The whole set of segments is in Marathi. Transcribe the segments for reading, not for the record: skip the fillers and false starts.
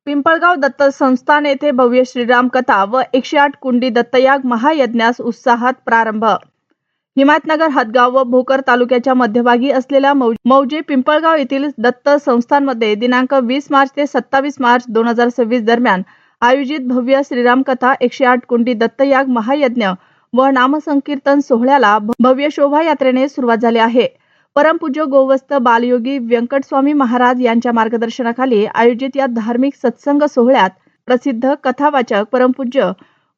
पिंपळगाव दत्त संस्थान येथे भव्य श्रीराम कथा व 108 कुंडी दत्तयाग महायज्ञास उत्साहात प्रारंभ। हिमायतनगर हदगाव व भोकर तालुक्याच्या मध्यभागी असलेल्या मौजे पिंपळगाव येथील दत्त संस्थानमध्ये दिनांक 20 मार्च ते 27 मार्च 2026 दरम्यान आयोजित भव्य श्रीराम कथा 108 कुंडी दत्तयाग महायज्ञ व नामसंकीर्तन सोहळ्याला भव्य शोभायात्रेने सुरुवात झाली आहे। परमपूज्य गोवस्त बालयोगी व्यंकटस्वामी महाराज यांच्या मार्गदर्शनाखाली आयोजित या धार्मिक सत्संग सोहळ्यात प्रसिद्ध कथावाचक परमपूज्य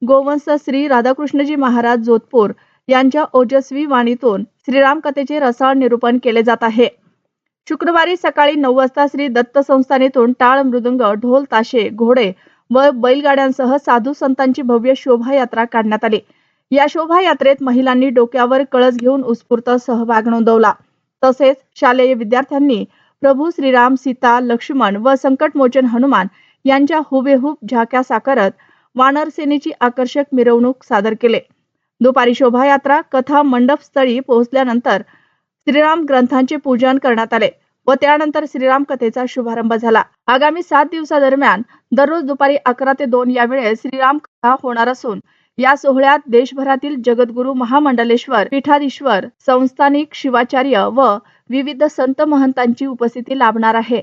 गोवंश श्री राधाकृष्णजी महाराज जोधपूर यांच्या ओजस्वी वाणीतून श्रीराम कथेचे रसाळ निरूपण केले जात आहे। शुक्रवारी सकाळी 9 वाजता श्री दत्त संस्थानेतून टाळ मृदुंग ढोल ताशे घोडे व बैलगाड्यांसह साधू संतांची भव्य शोभायात्रा काढण्यात आली। या शोभायात्रेत महिलांनी डोक्यावर कळस घेऊन उत्स्फूर्त सहभाग नोंदवला। तसेच शालेय विद्यार्थ्यांनी प्रभू श्रीराम, सीता, लक्ष्मण व संकटमोचन हनुमान यांच्या हुबेहूब झाक्या साकारत वानर सेनेची आकर्षक मिरवणूक सादर केले। दुपारी शोभायात्रा कथा मंडप स्थळी पोहोचल्यानंतर श्रीराम ग्रंथांचे पूजन करण्यात आले व त्यानंतर श्रीराम कथेचा शुभारंभ झाला। आगामी 7 दिवसादरम्यान दररोज दुपारी 11 ते 2 या वेळेस श्रीराम कथा होणार असून या सोहळ्यात देशभरातील जगद्गुरु महामंडलेश्वर पीठाधीश्वर संस्थानिक शिवाचार्य व विविध संत महंतांची उपस्थिती लाभणार आहे।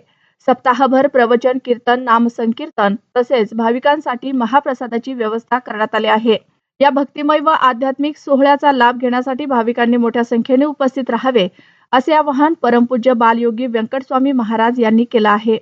सप्ताहभर प्रवचन, कीर्तन, नामसंकीर्तन तसेच भाविकांसाठी महाप्रसादाची व्यवस्था करण्यात आली आहे। या भक्तिमय व आध्यात्मिक सोहळ्याचा लाभ घेण्यासाठी भाविकांनी मोठ्या संख्येने उपस्थित राहावे असे आवाहन परमपूज्य बालयोगी व्यंकटस्वामी महाराज यांनी केले आहे।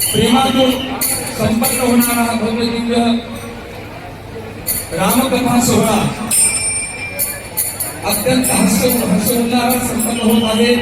प्रेमातून संपन्न होणारा भव्य दिव्य रामकथा सोहळा अत्यंत हसवणारा संपन्न होत आहे।